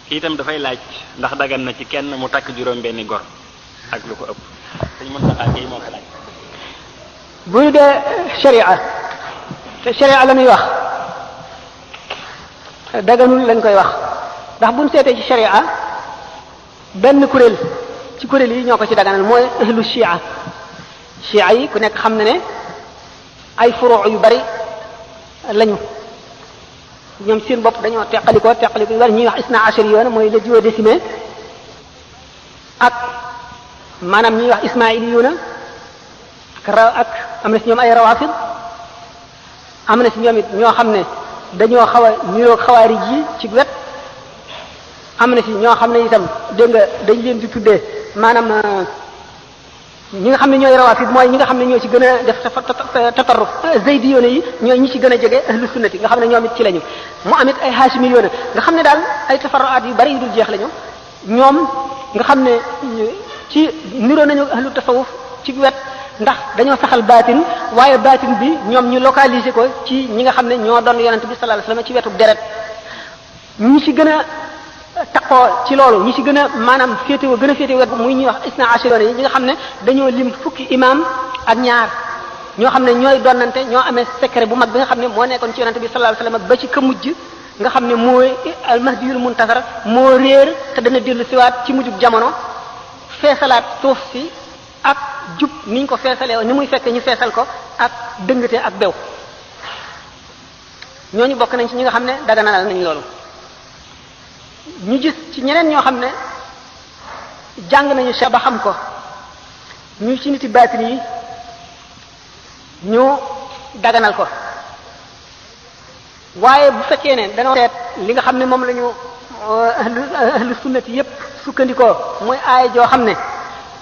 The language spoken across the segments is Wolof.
kii itam dafay laaj ndax dagan na ci kenn mu takk juróom benni gor ak lu ko ëpp dañ mën taxaa kii moo ko laaj. bu ñu dee sharia te sharia la ñuy wax daganul lañ koy wax ndax buñ seetee ci sharia benn kuréel ci kuréel yi ñoo ko ci daganal mooy ahlu shia yi ku nekk xam na ne ay furuu yu bari lañu ñoom seen bopp dañoo teqalikoo yu bari ñuy wax isna ashari yoon mooy le duodécimain ak maanaam ñuy wax ismailiyuna ak am na si ñoom ay rawafid am na si ñoom it ñoo xam ne dañoo xaw a niroog xawaarij yi ci wet am na si ñoo xam ne itam dégg nga dañ leen di tuddee maanaam ñi nga xam ne ñooy rawafid mooy ñi nga xam ne ñoo ci gën a def tatarruf zaydiyyoona yi ñooy ñi ci gën a jege ahlu sunnati nga xam ne ñoom it ci lañu mu amit ay haashimiyyoona nga xam ne daal ay tafarruaat yu bari yu dul jeex lañu ñoom nga xam ne ci niroo nañu ahlu tasawuf ci wet ndax dañoo saxal baatin waaye baatin bi ñoom ñu localiser ko ci ñi nga xam ne ñoo doon yonent bi sallallahu alayhi wasallam ci wetu deret ñi ci gën a taqoo ci loolu ñi ci gën a maanaam féetewoo gën a féetewoo wet muy ñuy wax isna ashariyoon yi ñi nga xam ne dañoo lim fukki imam ak ñaar ñoo xam ne ñooy donnante ñoo amee secret bu mag bi nga xam ne moo nekkoon ci yonent bi sallallahu alayhi wasallam ba ci ka mujj nga xam ne mooy almahdiyul muntasar moo réer te dana dellu siwaat ci mujjub jamono feesalaat suuf si ak jub niñ ko feesalee ni muy fekk ñu feesal ko ak dëngate ak bew ñooñu bokk nañ ci ñi nga xam ne daganal nañ loolu ñu gis ci ñeneen ñoo xam ne jàng nañu cheikh ba xam ko ñu ci niti baatin yi ñu daganal ko waaye bu fekkee ne dañoo seet li nga xam ne moom la ñu ahlu sunnati yépp sukkandikoo mooy aaya joo xam ne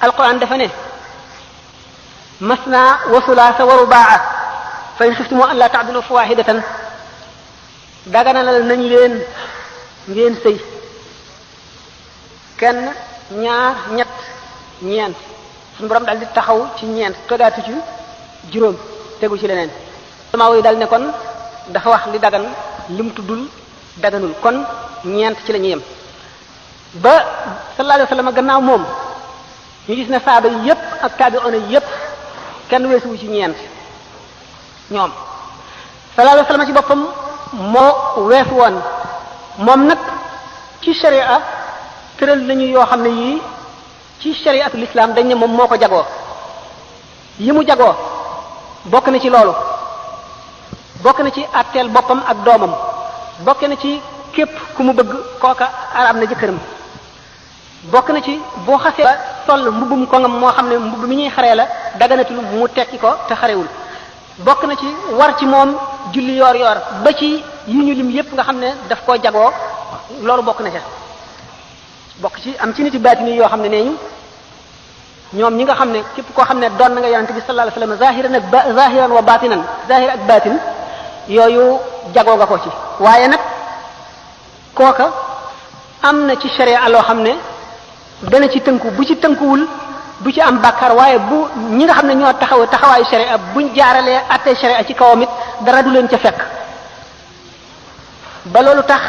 alquran dafa ne masna wa sulaasa wa rubaa fa in xiftumu an la ta'dilu fa wahidatan daganalal nañ leen ngeen sëy kenn ñaar ñett ñeent suñu borom daal di taxaw ci ñeent togaatu ci juróom tegu ci leneen sama woy dal ne kon dafa wax li dagan lim tuddul daganul kon ñeent ci la ñuy yem ba sallallahu alayhi wasallam gannaaw moom ñu gis ne saaba yi yépp ak taabi'una yépp kenn weesuwu ci ñeent ñoom sallallahu alayhi wasallam ci boppam moo weesu woon moom nag ci sharia tëral nañu yoo xam ne yii ci shariatul islam dañ ne moom moo ko jagoo yi mu jagoo bokk na ci loolu bokk na ci atteel boppam ak doomam bokk na ci képp ku mu bëgg kooka araam na jëkkëram bokk na ci boo xasee ba sol mbubbum kongam moo xam ne mbubb mi ñuy xaree la daganatul mu tekki ko te xarewul bokk na ci war ci moom julli yoor yoor ba ci yi ñu lim yépp nga xam ne daf koo jagoo loolu bokk na ca bokk ci am ci nit yi baatini yoo xam ne nee ñu ñoom ñi nga xam ne képp koo xam ne doon na nga yonente bi sallallahu alayhi wasallam zahiran wa batinan zahir ak batin yooyu jagoo nga ko ci waaye nag kooka am na ci sharia loo xam ne dana ci tënku bu ci tënkuwul bu ci am bàkkaar waaye bu ñi nga xam ne ñoo taxawaayu sharia buñ jaaralee attee sharia ci kawam it dara du leen ca fekk ba loolu tax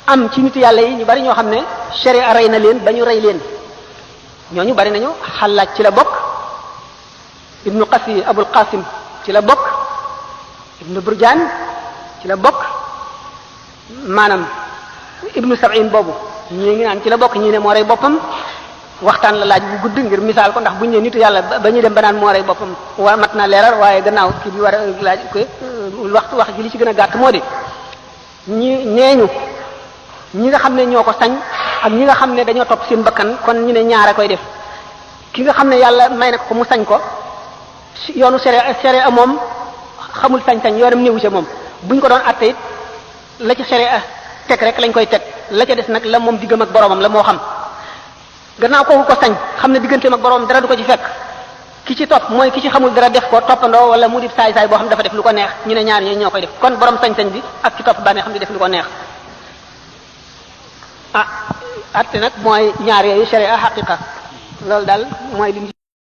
am ci nit yàlla yi ñu bari ñoo xam ne sharia rey na leen ba ñu rey leen ñooñu bari nañu Xallaaj ci la bokk ibnu Qasi Abul Qasim ci la bokk ibnu Burjaan ci la bokk maanaam ibnu Sab'in boobu ñii ngi naan ci la bokk ñii ne moo rey boppam waxtaan la laaj bu gudd ngir misaal ko ndax buñu ne nitu yàlla ba ñuy dem ba naan moo rey boppam wa mat naa leeral waaye gannaaw kii bi war a laaj ko wax ji li ci gën a gàtt moo di ñi nga xam ne ñoo ko sañ ak ñi nga xam ne dañoo topp seen bakkan kon ñu ne ñaara koy def ki nga xam ne yàlla may na ko mu sañ ko yoonu sharia moom xamul sañ-sañ yoonam néewu ca moom buñ ko doon atte it la ci sharia teg rek lañ koy teg la ca des nag la moom diggam ak boromam la moo xam gannaaw kooku ko sañ xam ne digganteem ak boromam dara du ko ci fekk ki ci topp mooy ki ci xamul dara def ko toppandoo wala mu di saay-saay boo xam ne dafa def lu ko neex ñu ne ñaar ñoo koy def kon borom sañ-sañ bi ak ci topp bànnee xam di def lu ko neex atte nag mooy ñaar yooyu sharia haqiqa loolu daal mooy li